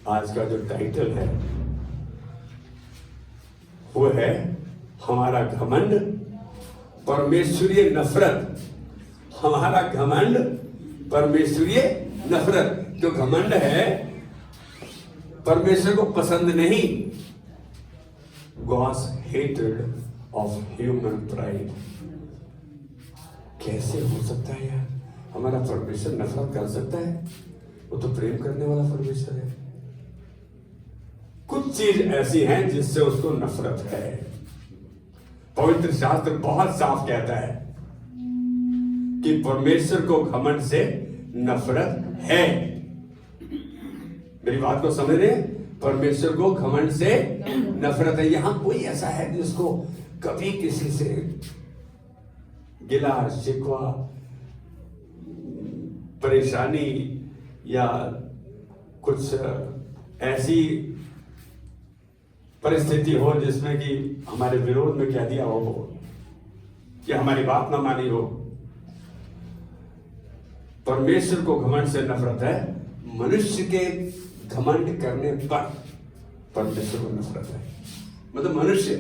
आज का जो टाइटल है वो है हमारा घमंड परमेश्वरीय नफरत। हमारा घमंड परमेश्वरीय नफरत। जो घमंड है परमेश्वर को पसंद नहीं। God's hatred of human pride। कैसे हो सकता है यार? हमारा परमेश्वर नफरत कर सकता है? वो तो प्रेम करने वाला परमेश्वर है। कुछ चीज ऐसी हैं जिससे उसको नफरत है। पवित्र शास्त्र बहुत साफ कहता है कि परमेश्वर को घमंड से नफरत है। मेरी बात को समझ रहे हैं? परमेश्वर को घमंड से नफरत है। यहां कोई ऐसा है जिसको कभी किसी से गिला शिकवा परेशानी या कुछ ऐसी परिस्थिति हो जिसमें कि हमारे विरोध में कह दिया हो कि हमारी बात ना मानी हो। परमेश्वर को घमंड से नफरत है। मनुष्य के घमंड करने पर परमेश्वर को नफरत है। मतलब मनुष्य,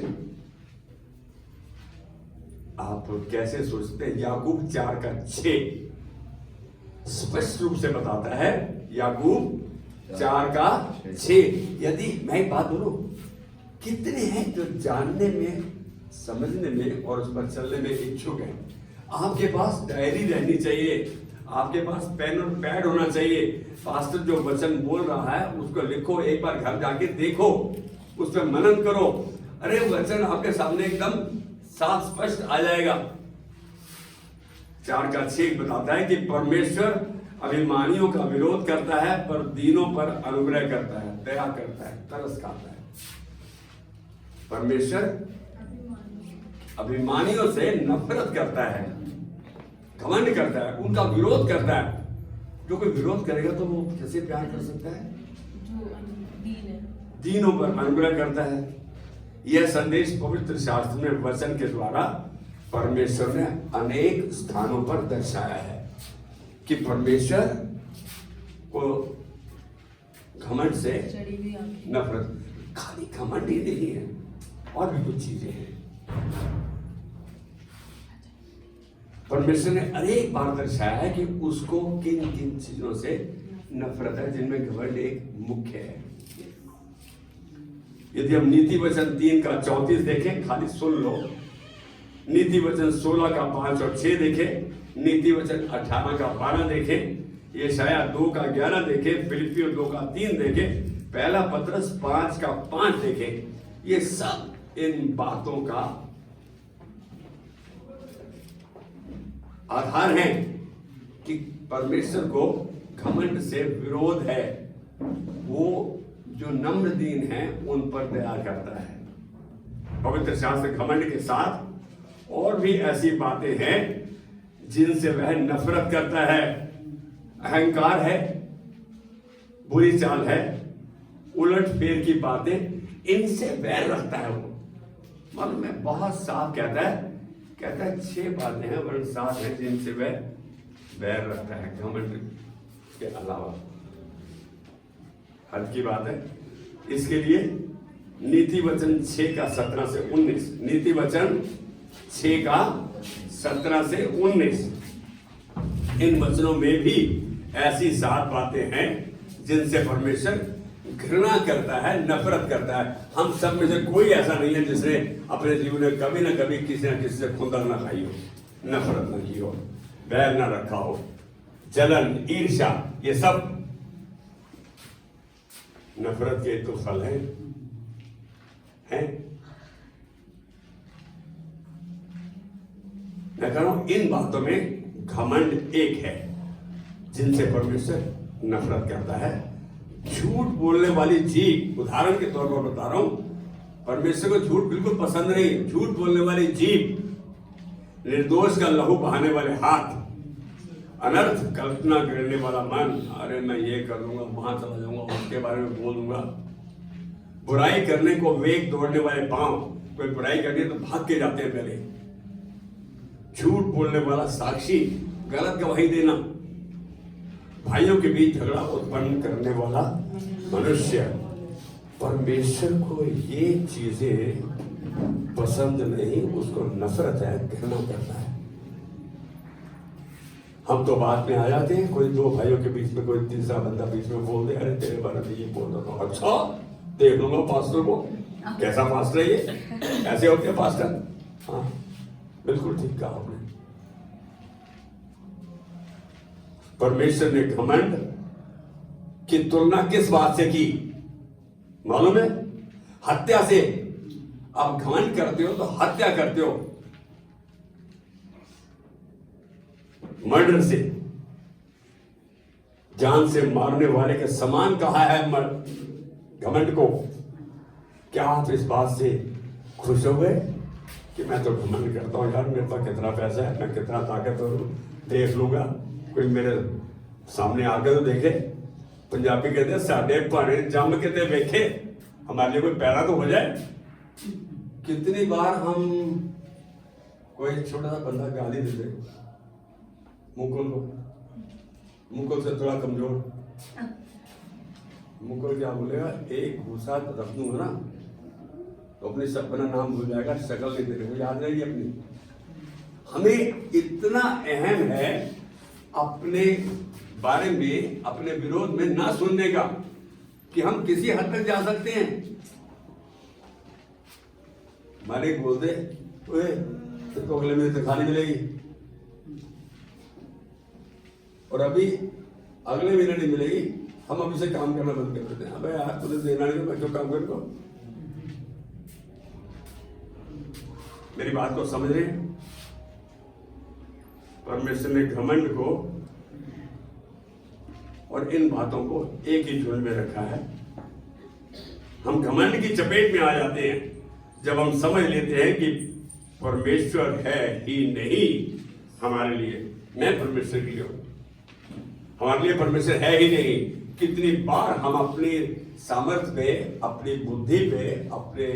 आप कैसे सोचते हैं? याकूब 4:6 स्पष्ट रूप से बताता है। याकूब 4:6। यदि मैं एक बात बोलूं, कितने हैं जो जानने में, समझने में और उस पर चलने में इच्छुक हैं? आपके पास डायरी रहनी चाहिए, आपके पास पेन और पैड होना चाहिए। पास्टर जो वचन बोल रहा है उसको लिखो, एक बार घर जाके देखो, उस पर मनन करो। अरे वचन आपके सामने एकदम साफ स्पष्ट आ जाएगा। 4:6 बताता है कि परमेश्वर अभिमानियों का विरोध करता है पर दीनों पर अनुग्रह करता है, दया करता है, तरस खाता है। परमेश्वर अभिमानियों से नफरत करता है, घमंड करता है, उनका विरोध करता है। जो कोई विरोध करेगा तो वो कैसे प्यार कर सकता है? दीनों पर अनुग्रह करता है। यह संदेश पवित्र शास्त्र में वचन के द्वारा परमेश्वर ने अनेक स्थानों पर दर्शाया है कि परमेश्वर को घमंड से नफरत। खाली घमंड ही नहीं है, और भी कुछ चीजें हैं। परमेश्वर ने अनेक बार दर्शाया है कि उसको किन किन चीजों से नफरत है, जिनमें घमंड एक मुख्य है। यदि हम नीति वचन 3:34 देखें, खाली सुन लो। नीति वचन 16:5 और 6 देखें। नीति वचन 18:12 देखें। यशायाह 2:11 देखें। फिलिप्पियों 2:3 देखें। पहला पत्रस 5:5 देखें। ये सब इन बातों का आधार है कि परमेश्वर को घमंड से विरोध है। वो जो नम्र दीन है उन पर दया करता है। पवित्र शास्त्र घमंड के साथ और भी ऐसी बातें हैं जिनसे वह नफरत करता है। अहंकार है, बुरी चाल है, उलट फेर की बातें, इनसे वैर रखता है वो। मालूम है, बहुत साफ कहता है 6 बातें हैं वरन 7 हैं जिनसे वह वैर रखता है घमंड के अलावा। हद की बात है। इसके लिए नीति वचन 6:17 से 19, नीति वचन 6:17 से 19, इन वचनों में भी ऐसी 7 बातें हैं जिनसे परमेश्वर घृणा करता है, नफरत करता है। हम सब में से कोई ऐसा नहीं है जिसने अपने जीवन में कभी ना कभी किसी न किसी से खुंदक ना खाई हो, नफरत ना की हो, बैर ना रखा हो, जलन, ईर्ष्या, ये सब नफरत के तो फल हैं। मैं कह रहा हूं इन बातों में घमंड एक है जिनसे परमेश्वर नफरत करता है। झूठ बोलने वाली जीभ, उदाहरण के तौर पर बता रहा हूं, परमेश्वर को झूठ बिल्कुल पसंद नहीं। झूठ बोलने वाली जीभ, निर्दोष का लहू बहाने वाले हाथ, अनर्थ कल्पना करने वाला मन, अरे मैं ये कर लूंगा, वहां चला जाऊंगा, उसके बारे में बोल दूंगा, बुराई करने को वेग दौड़ने वाले पांव, कोई बुराई करनी तो भाग के जाते हैं पहले। झूठ बोलने वाला साक्षी, गलत गवाही देना, भाइयों के बीच झगड़ा उत्पन्न करने वाला मनुष्य। परमेश्वर को ये चीजें पसंद नहीं, उसको नफरत है, घृणा करता है। हम तो बात में आ जाते हैं, कोई दो भाइयों के बीच में कोई तीसरा बंदा बीच में बोल दे, अरे तेरे बारे में ये बोल रहा हूँ, अच्छा देख लूंगा पास्टर को, कैसा पास्टर है ये, ऐसे होते हैं पास्टर। हाँ बिल्कुल ठीक कहा आपने। परमेश्वर ने घमंड की तुलना किस बात से की मालूम है? हत्या से। आप घमंड करते हो तो हत्या करते हो, मर्डर से, जान से मारने वाले के समान कहा है घमंड को। क्या आप इस बात से खुश हो गए कि मैं तो घमंड करता हूं यार, मेरे पास कितना पैसा है, मैं कितना ताकतवर हूं, देख लूंगा, कोई मेरे सामने आकर तो देखे। पंजाबी कहते हैं साडे भाने जम के ते वेखे, हमारे लिए कोई पैरा तो हो जाए। कितनी बार हम कोई छोटा सा बंदा गाली दे दे, मुकुल से थोड़ा कमजोर, मुकुल क्या बोलेगा, एक घूसा रख दूंगा ना तो अपनी अपना नाम भूल जाएगा, शक्ल नहीं तेरे को याद रहेगी अपनी। हमें इतना अहम है अपने बारे में, अपने विरोध में ना सुनने का कि हम किसी हद तक जा सकते हैं। मालिक बोल दे तेरे को अगले महीने तनख्वाह नहीं मिलेगी, और अभी अगले महीने नहीं मिलेगी, हम अभी से काम करना बंद कर देते हैं। अबे यार तुझे देना नहीं तो मैं क्यों काम करूंगा? मेरी बात को समझ रहे हैं? परमेश्वर ने घमंड को और इन बातों को एक ही झुंड में रखा है। हम घमंड की चपेट में आ जाते हैं जब हम समझ लेते हैं कि परमेश्वर है ही नहीं हमारे लिए, मैं परमेश्वर के लिए हूं, हमारे लिए परमेश्वर है ही नहीं। कितनी बार हम अपनी सामर्थ्य पे, अपनी बुद्धि पे, अपने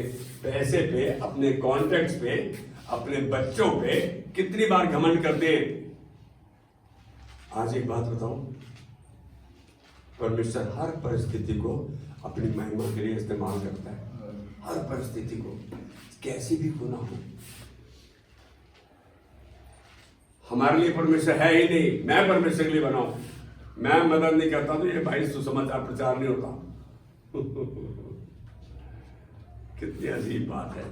पैसे पे, अपने कॉन्ट्रैक्ट्स पे, अपने बच्चों पे कितनी बार घमंड करते हैं। आज एक बात बताऊं, परमेश्वर हर परिस्थिति को अपनी महिमा के लिए इस्तेमाल करता है। हर परिस्थिति को, कैसी भी क्यों ना हो। हमारे लिए परमेश्वर है ही नहीं, मैं परमेश्वर के लिए बनाऊं। मैं मदद नहीं करता तो ये भाई सुसमाचार प्रचार नहीं होता। कितनी अजीब बात है।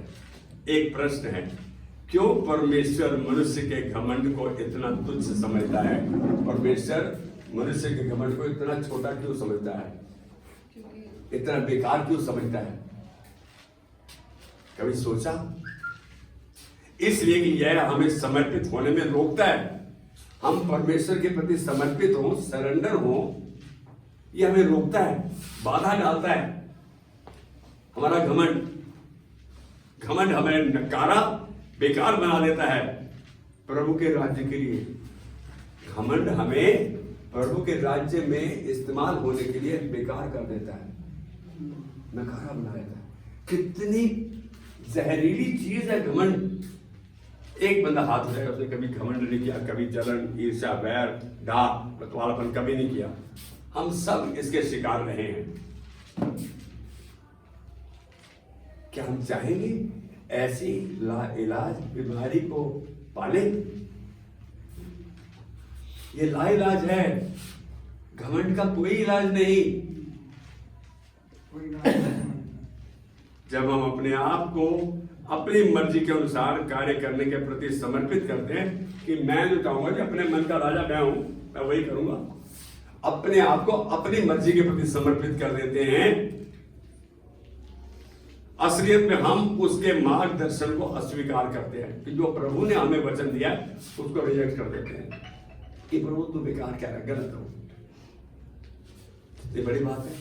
एक प्रश्न है, क्यों परमेश्वर मनुष्य के घमंड को इतना तुच्छ समझता है? परमेश्वर मनुष्य के घमंड को इतना छोटा क्यों समझता है, इतना बेकार क्यों समझता है? कभी सोचा? इसलिए कि यह हमें समर्पित होने में रोकता है। हम परमेश्वर के प्रति समर्पित हो, सरेंडर हो, यह हमें रोकता है, बाधा डालता है। हमारा घमंड हमें नकारा, बेकार बना देता है प्रभु के राज्य के लिए। घमंड हमें प्रभु के राज्य में इस्तेमाल होने के लिए बेकार कर देता है, नकारा बना देता है। कितनी जहरीली चीज है घमंड। एक बंदा हाथ उठाएगा, उसने कभी घमंड नहीं किया, कभी जलन, ईर्ष्या, बैर, डाह, मतवालापन कभी नहीं किया। हम सब इसके शिकार रहे हैं। क्या हम चाहेंगे ऐसी लाइलाज बीमारी को पाले? ये लाइलाज है, घमंड का कोई इलाज नहीं। जब हम अपने आप को अपनी मर्जी के अनुसार कार्य करने के प्रति समर्पित करते हैं कि मैं जो चाहूंगा कि अपने मन का राजा मैं हूं, मैं वही करूंगा, अपने आप को अपनी मर्जी के प्रति समर्पित कर देते हैं, असलियत में हम उसके मार्गदर्शन को अस्वीकार करते हैं कि जो प्रभु ने हमें वचन दिया उसको रिजेक्ट कर देते हैं कि प्रभु तू बेकार कह रहा है, गलत हो। ये बड़ी बात है।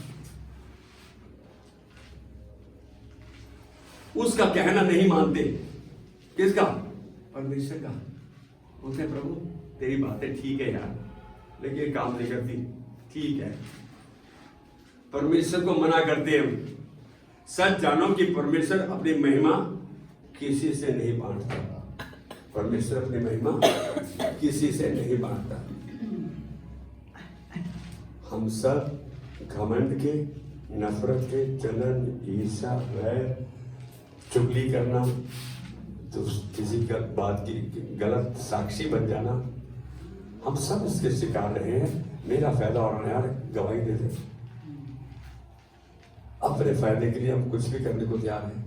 उसका कहना नहीं मानते। किसका? परमेश्वर का। उसने प्रभु तेरी बातें ठीक है यार, लेकिन ये काम नहीं करती। ठीक है, परमेश्वर को मना करते हैं। सच जानो कि परमेश्वर अपनी महिमा किसी से नहीं बांटता। परमेश्वर अपनी महिमा किसी से नहीं बांटता। हम सब घमंड के, नफरत के, जलन, ईर्ष्या, वैर, चुगली करना, तो किसी का बात की गलत साक्षी बन जाना, हम सब इसके शिकार रहे हैं। मेरा फायदा और यार गवाही दे दे, अपने फायदे के लिए हम कुछ भी करने को तैयार हैं।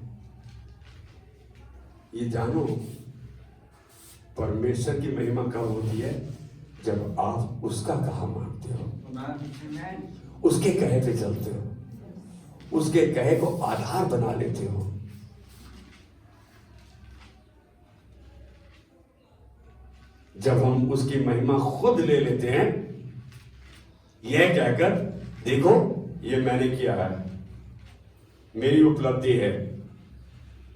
ये जानो, परमेश्वर की महिमा कब होती है? जब आप उसका कहा मानते हो, उसके कहे पे चलते हो, उसके कहे को आधार बना लेते हो। जब हम उसकी महिमा खुद ले लेते हैं, यह कहकर देखो ये मैंने किया है, मेरी उपलब्धि है,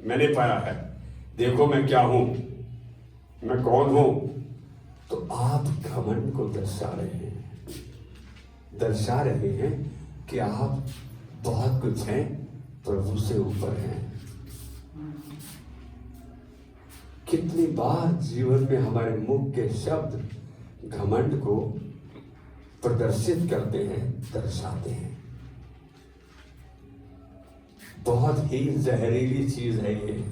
मैंने पाया है, देखो मैं क्या हूं, मैं कौन हूं, तो आप घमंड को दर्शा रहे हैं कि आप बहुत कुछ हैं, प्रभु से ऊपर हैं। कितनी बार जीवन में हमारे मुख के शब्द घमंड को प्रदर्शित करते हैं, दर्शाते हैं। बहुत ही जहरीली चीज है ये।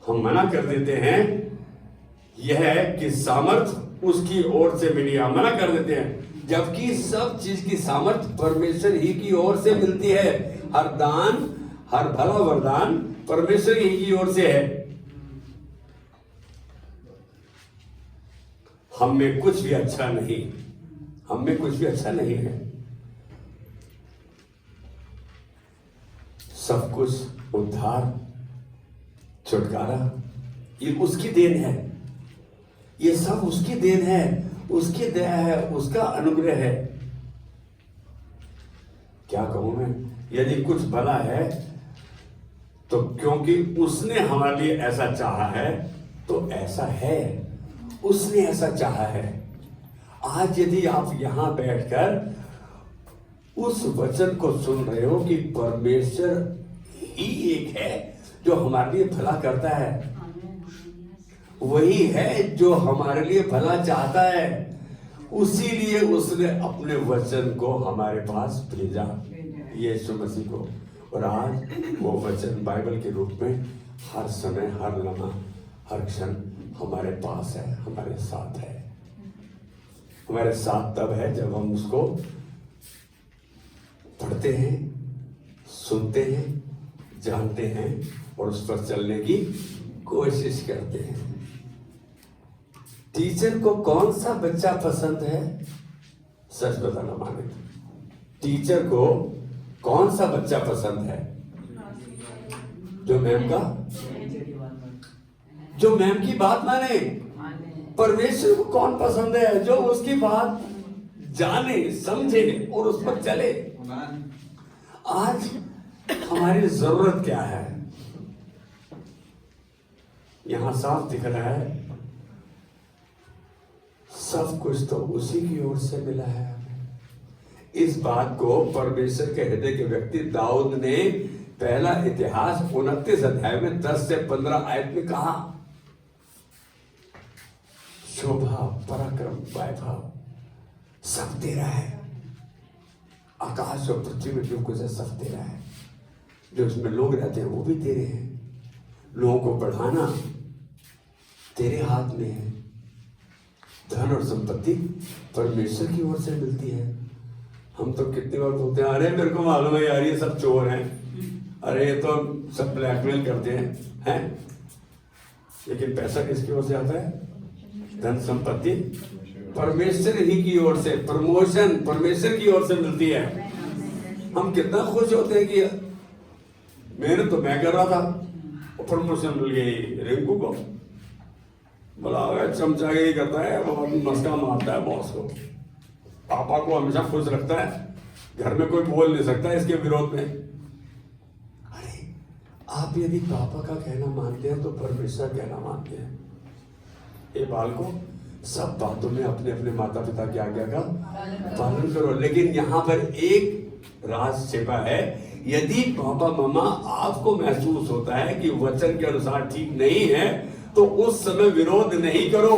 हम मना कर देते हैं यह कि सामर्थ उसकी ओर से मिली, हम मना कर देते हैं, जबकि सब चीज की सामर्थ परमेश्वर ही की ओर से मिलती है। हर दान, हर भला वरदान परमेश्वर ही की ओर से है। हम में कुछ भी अच्छा नहीं, हम में कुछ भी अच्छा नहीं है। सब कुछ उद्धार, छुटकारा, ये उसकी देन है। ये सब उसकी देन है, उसकी दया है, उसका अनुग्रह है। क्या कहूं मैं, यदि कुछ भला है तो क्योंकि उसने हमारे लिए ऐसा चाहा है, तो ऐसा है, उसने ऐसा चाहा है। आज यदि आप यहां बैठकर उस वचन को सुन रहे हो कि परमेश्वर ही एक है जो हमारे लिए भला करता है, वही है जो हमारे लिए भला चाहता है, उसी लिए उसने अपने वचन को हमारे पास भेजा, यीशु मसीह को। और आज वो वचन बाइबल के रूप में हर समय, हर लम्हा, हर क्षण हमारे पास है, हमारे साथ है। हमारे साथ तब है जब हम उसको पढ़ते हैं, सुनते हैं, जानते हैं और उस पर चलने की कोशिश करते हैं। टीचर को कौन सा बच्चा पसंद है? सच बताना माने, टीचर को कौन सा बच्चा पसंद है? जो मैम का, जो मैम की बात माने। परमेश्वर को कौन पसंद है? जो उसकी बात जाने, समझे और उस पर चले। आज हमारी जरूरत क्या है? यहां साफ दिख रहा है, सब कुछ तो उसी की ओर से मिला है हमें। इस बात को परमेश्वर के हृदय के व्यक्ति दाऊद ने पहला इतिहास 29 अध्याय में 10 से 15 आयत में कहा, शोभा, पराक्रम, वैभव सब तेरा है। आकाश और पृथ्वी में जो कुछ है सब तेरा है। जो उसमें लोग रहते हैं वो भी तेरे हैं। लोगों को बढ़ाना तेरे हाथ में है। धन और संपत्ति परमेश्वर की ओर से मिलती है। हम तो कितनी बार बोलते हैं, अरे मेरे को मालूम है यार ये सब चोर हैं, अरे ये तो सब ब्लैकमेल करते हैं, लेकिन पैसा किसकी ओर से आता है? धन संपत्ति परमेश्वर ही की ओर से, प्रमोशन परमेश्वर की ओर से मिलती है। हम कितना खुश होते हैं कि मेहनत तो मैं कर रहा था, प्रमोशन मिल गई रिंकू को, बोला चमचागिरी करता है, वो मस्का मारता है बॉस को, पापा को हमेशा खुश रखता है, घर में कोई बोल नहीं सकता इसके विरोध में। अरे आप यदि पापा का कहना मानते हैं तो परमेश्वर कहना मानते हैं। ये बालकों, सब बातों में अपने अपने माता पिता की आज्ञा का पालन करो। लेकिन यहाँ पर एक राज छिपा है, यदि पापा मम्मा आपको महसूस होता है कि वचन के अनुसार ठीक नहीं है, तो उस समय विरोध नहीं करो।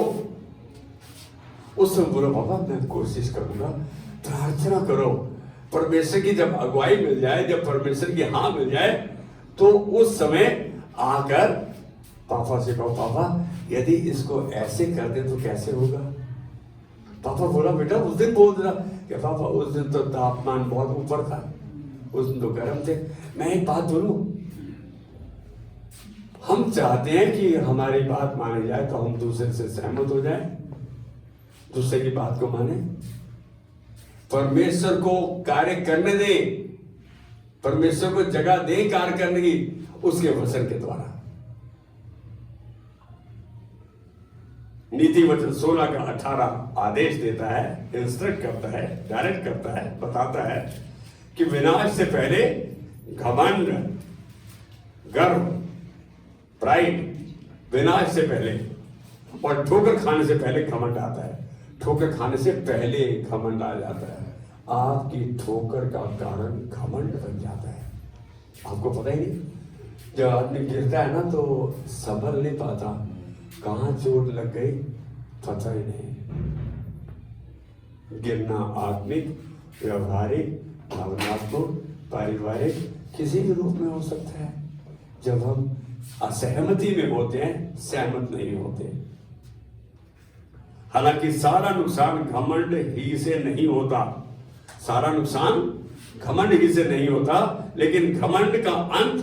उस समय बोला बाबा मैं कोशिश करूंगा, प्रार्थना करो। परमेश्वर की जब अगुवाई मिल जाए, जब परमेश्वर की हाँ मिल जाए, तो उस समय आकर पापा से कहो पापा यदि इसको ऐसे कर दे तो कैसे होगा। पापा बोला बेटा उस दिन बोल रहा कि पापा उस दिन तो तापमान बहुत ऊपर था, उस दिन तो गर्म थे। मैं एक बात बोलूं, हम चाहते हैं कि हमारी बात मानी जाए तो हम दूसरे से सहमत हो जाए, दूसरे की बात को माने, परमेश्वर को कार्य करने दे, परमेश्वर को जगह दे कार्य करने की, उसके वचन के द्वारा। नीति वचन 16 का 18 आदेश देता है, इंस्ट्रक्ट करता है, डायरेक्ट करता है, बताता है कि विनाश से पहले घमंड, गर्व, प्राइड, विनाश से पहले, और ठोकर खाने से पहले घमंड आता है। ठोकर खाने से पहले घमंड आ जाता है। आपकी ठोकर का कारण घमंड बन जाता है, आपको पता ही नहीं। जब आदमी गिरता है ना तो संभल नहीं पाता, कहाँ चोट लग गई पता ही नहीं। गिरना आत्मिक, व्यवहारिक, भावनात्मक, पारिवारिक किसी भी रूप में हो सकता है। जब हम असहमति में होते हैं, सहमत नहीं होते। हालांकि सारा नुकसान घमंड ही से नहीं होता, सारा नुकसान घमंड ही से नहीं होता, लेकिन घमंड का अंत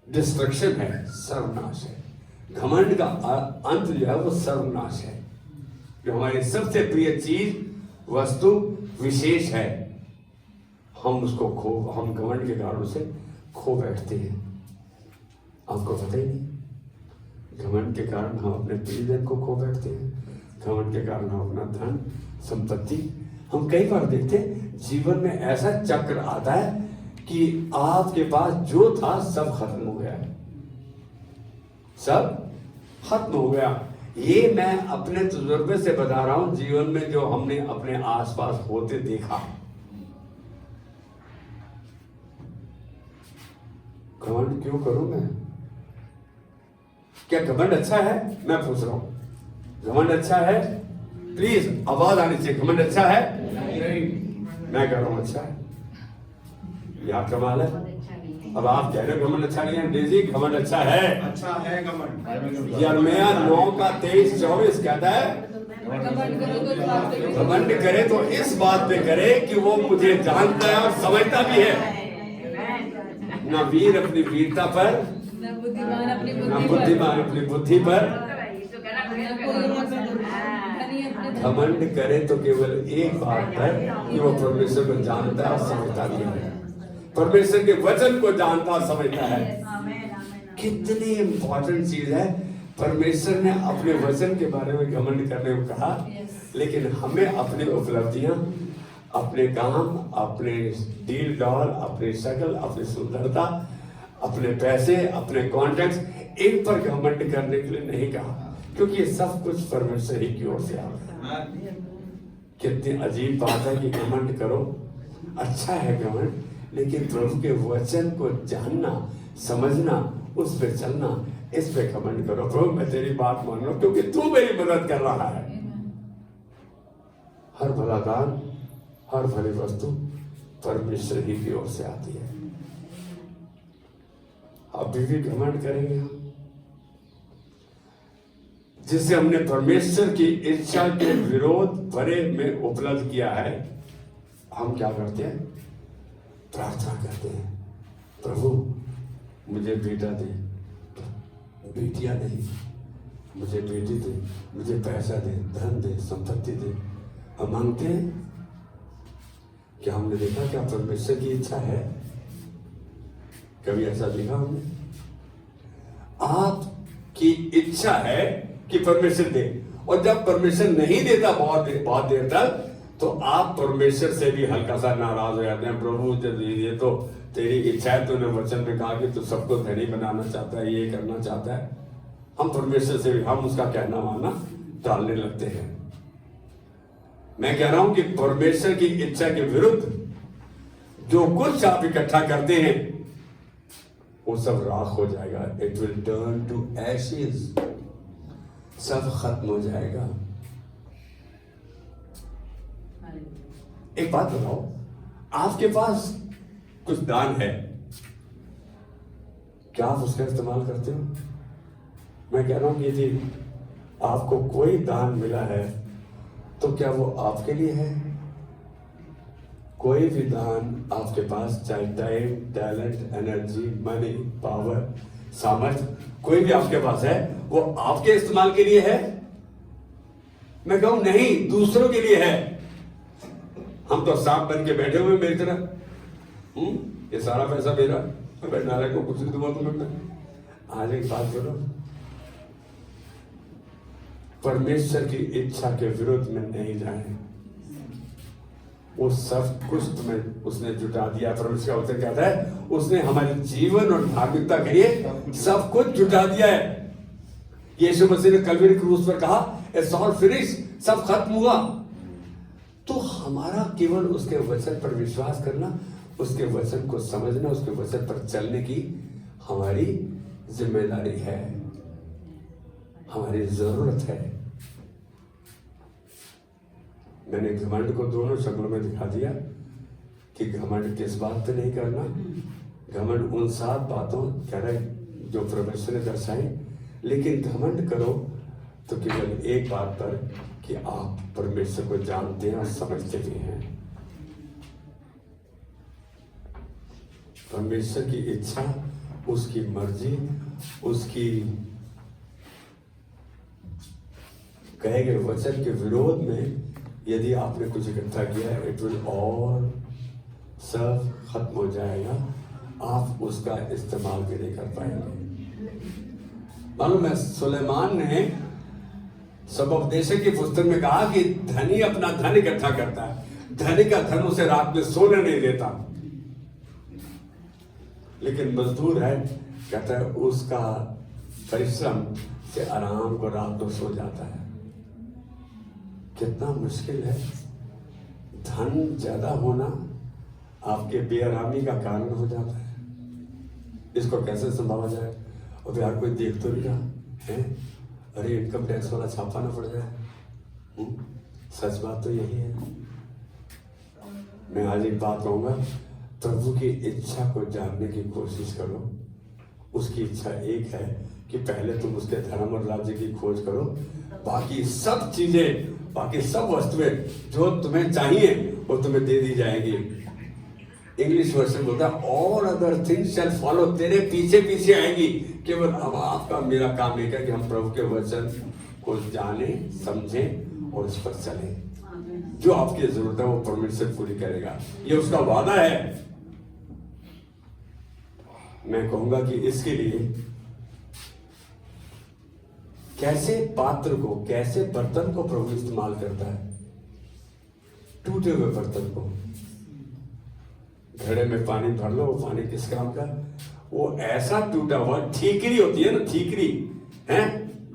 डिस्ट्रक्शन है, सर्वनाश है। घमंड का अंत जो है वो सर्वनाश है। जो हमारी सबसे प्रिय चीज, वस्तु, विशेष है, हम उसको हम घमंड के कारण से खो बैठते हैं। आपको पता ही नहीं, घमंड के कारण हम अपने प्रियजन को खो बैठते हैं, घमंड के कारण हम अपना धन संपत्ति, हम कई बार देखते हैं जीवन में ऐसा चक्र आता है कि आपके पास जो था सब खत्म हो गया, सब खत्म हो गया। ये मैं अपने तजुर्बे से बता रहा हूं, जीवन में जो हमने अपने आसपास होते देखा। घमंड क्यों करूं मैं? क्या घमंड अच्छा है? मैं पूछ रहा हूं, घमंड अच्छा है? प्लीज आवाज आनी चाहिए। घमंड अच्छा है? मैं कह रहा हूं अच्छा है। याद कमाल है। अब आप कह रहे हो घमंड अच्छा नहीं है। डेजी घमंड अच्छा है, अच्छा है घमंड। यिर्मयाह 9 का 23-24 कहता है घमंड करे तो इस बात पे करे कि वो मुझे जानता है और समझता भी है। ना वीर अपनी वीरता पर, ना बुद्धिमान अपनी बुद्धि पर। घमंड करे तो केवल एक बात पर कि वो परमेश्वर को जानता है और समझता भी है, परमेश्वर के वचन को जानता और समझता है। कितनी इंपॉर्टेंट चीज है। परमेश्वर ने अपने वचन के बारे में घमंड करने को कहा, लेकिन हमें अपनी उपलब्धियां, अपने काम, अपने डील डॉल, अपनी शक्ल, अपनी सुंदरता, अपने पैसे, अपने कॉन्टैक्ट्स, इन पर घमंड करने के लिए नहीं कहा, क्योंकि ये सब कुछ परमेश्वर ही की ओर से आता है। कितनी अजीब बात है कि घमंड करो, अच्छा है घमंड, लेकिन प्रभु के वचन को जानना, समझना, उस पर चलना, इस पे घमंड करो। प्रभु मैं तेरी बात मान रहा हूं क्योंकि तू मेरी मदद कर रहा है। हर भला दान, हर भली वस्तु परमेश्वर ही की ओर से आती है। अभी भी घमंड करेंगे हम, जिसे हमने परमेश्वर की इच्छा के विरोध भरे में उपलब्ध किया है। हम क्या करते हैं? प्रार्थना करते हैं, प्रभु मुझे बेटा दे, बेटियां नहीं, मुझे बेटी दे, मुझे पैसा दे, धन दे, संपत्ति दे। हम मांगते हैं। क्या हमने देखा क्या परमेश्वर की इच्छा है? कभी ऐसा देखा हमने? आपकी इच्छा है कि परमेश्वर दे, और जब परमेश्वर नहीं देता बहुत देर तक, तो आप परमेश्वर से भी हल्का सा नाराज हो जाते हैं। प्रभु ये तो तेरी इच्छा है, तूने वचन में कहा कि तू सबको धनी बनाना चाहता है, ये करना चाहता है। हम परमेश्वर से भी, हम उसका कहना मानना टालने लगते हैं। मैं कह रहा हूं कि परमेश्वर की इच्छा के विरुद्ध जो कुछ आप इकट्ठा करते हैं वो सब राख हो जाएगा। It will turn to ashes, सब खत्म हो जाएगा। एक बात बताओ, आपके पास कुछ दान है, क्या आप उसका इस्तेमाल करते हो? मैं कह रहा हूं कि यदि आपको कोई दान मिला है तो क्या वो आपके लिए है? कोई भी दान आपके पास, चाहे time, talent, energy, money, power, सामर्थ्य, कोई भी आपके पास है, वो आपके इस्तेमाल के लिए है? मैं कहूं नहीं, दूसरों के लिए है। हम तो सांप बन के बैठे हुए मेरी तरह, ये सारा पैसा मेरा, बैठने को कुछ नहीं दूंगा तुम्हें। आज एक बात बोलो, परमेश्वर की इच्छा के विरुद्ध में नहीं जाए। वो सब कुछ तुम्हें उसने जुटा दिया। परमेश्वर का वचन कहता है उसने हमारे जीवन और धार्मिकता के लिए सब कुछ जुटा दिया है। यीशु मसीह ने कलवरी क्रूस पर कहा इट्स ऑल फिनिश, सब खत्म हुआ। तो हमारा केवल उसके वचन पर विश्वास करना, उसके वचन को समझना, उसके वचन पर चलने की हमारी जिम्मेदारी है, हमारी जरूरत है। मैंने घमंड को दोनों शब्दों में दिखा दिया कि घमंड किस बात पे नहीं करना। घमंड उन 7 बातों कह रहे जो परमेश्वर ने दर्शाई, लेकिन घमंड करो तो केवल एक बात पर कि आप परमेश्वर को जानते हैं और समझते भी हैं। परमेश्वर की इच्छा, उसकी मर्जी, उसकी कहे गए वचन के विरोध में यदि आपने कुछ इकट्ठा किया, इट विल ऑल सब खत्म हो जाएगा, आप उसका इस्तेमाल भी नहीं कर पाएंगे। मालूम है सुलेमान ने सबोपदेशक की पुस्तक में कहा कि धनी अपना धन इकट्ठा करता है, धनी का धन उसे रात में सोने नहीं देता, लेकिन मजदूर है कहता है उसका परिश्रम से आराम को रात को सो जाता है। कितना मुश्किल है। धन ज्यादा होना आपके बेआरामी का कारण हो जाता है। इसको कैसे संभाला जाए? और यार कोई देख तो नहीं रहा है, अरे इनकम टैक्स वाला छापा ना पड़ जाए। सच बात तो यही है। मैं आज एक बात कहूंगा, प्रभु की इच्छा को जानने की कोशिश करो। उसकी इच्छा एक है कि पहले तुम उसके धर्म और राज्य की खोज करो, बाकी सब चीजें, बाकी सब वस्तुएं जो तुम्हें चाहिए वो तुम्हें दे दी जाएगी। इंग्लिश वर्जन बोलता है ऑल अदर थिंग्स शैल फॉलो, तेरे पीछे पीछे आएंगी। केवल अब आपका मेरा काम नहीं है कि हम प्रभु के वचन को जाने, समझें और उस पर चलें। जो आपकी जरूरत है वो परमेश्वर पूरी करेगा, ये उसका वादा है। मैं कहूंगा कि इसके लिए कैसे पात्र को, कैसे बर्तन को प्रभु इस्तेमाल करता है? टूटे हुए बर्तन को। घड़े में पानी भर लो, वो पानी किस काम का? वो ऐसा टूटा हुआ, ठीकरी होती है ना, ठीकरी है,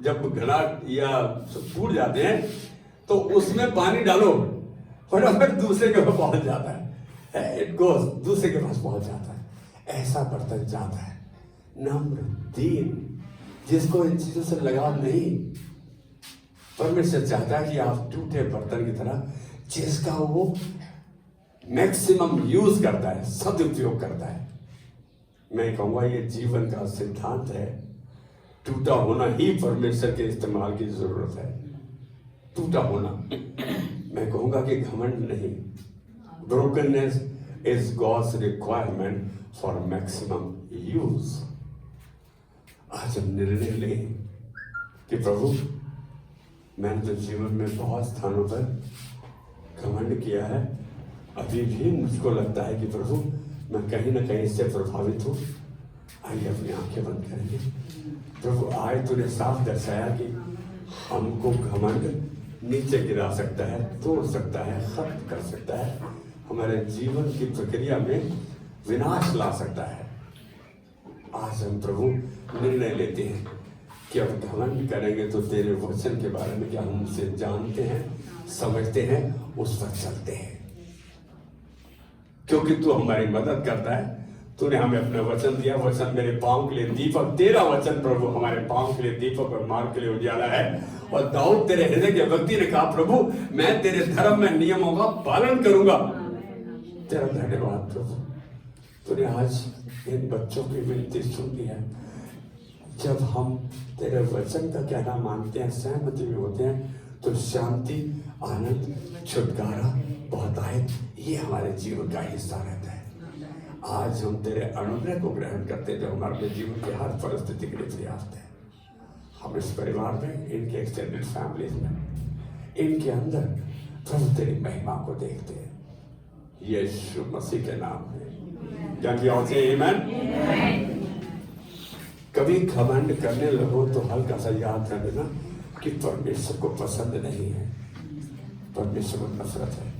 जब घड़ा या टूट जाते हैं तो उसमें पानी डालो फटाफट दूसरे के पास पहुंच जाता है, इट गोज, दूसरे के पास पहुंच जाता है। ऐसा बर्तन जाता है, नम्र, दीन, जिसको इन चीजों से लगाव नहीं। परमेश्वर चाहता है कि आप टूटे बर्तन की तरह, जिसका वो मैक्सिमम यूज करता है, सदुपयोग करता है। मैं कहूंगा ये जीवन का सिद्धांत है। टूटा होना ही परमेश्वर के इस्तेमाल की जरूरत है। टूटा होना, मैं कहूंगा कि घमंड नहीं। Brokenness is God's requirement for maximum use. आज हम निर्णय लें कि प्रभु मैंने तो जीवन में बहुत स्थानों पर घमंड किया है, अभी भी मुझको लगता है कि प्रभु मैं कहीं ना कहीं इससे प्रभावित हूं। आइए अपनी आंखें बंद करेंगे। प्रभु आज तूने साफ दर्शाया कि हमको घमंड नीचे गिरा सकता है, तोड़ सकता है, खत्म कर सकता है, हमारे जीवन की प्रक्रिया में विनाश ला सकता है। आज हम प्रभु निर्णय लेते हैं कि अब घमंड करेंगे तो तेरे वचन के बारे में क्या हम उसे जानते हैं, समझते हैं, उस पर चलते हैं। क्योंकि तू हमारी मदद करता है, तूने हमें अपना वचन दिया, वचन मेरे पांव के लिए दीपक, तेरा वचन प्रभु हमारे पांव के लिए दीपक और मार्ग के लिए उजाला है। और दाऊद तेरे हृदय के व्यक्ति ने कहा, प्रभु मैं तेरे धर्म में नियमों का पालन करूंगा। तेरा धन्यवाद प्रभु, तूने आज इन बच्चों की विनती सुन ली है। जब हम तेरे वचन का कहना मानते हैं, सहमति में होते हैं, तो शांति, आनंद, छुटकारा, बहुतायत ये हमारे जीवन का हिस्सा रहता है। आज हम तेरे अनुग्रह को ग्रहण करते हैं जो हमारे जीवन की हर परिस्थिति के लिए पर्याप्त है। हम इस परिवार में, इनके एक्सटेंडेड फैमिलीज में, इनके अंदर प्रभु तेरी महिमा को देखते हैं, यीशु मसीह के नाम में। आमीन। कभी घमंड करने लगो तो हल्का सा याद रख देना कि परमेश्वर को पसंद नहीं है, परमेश्वर को नफरत है।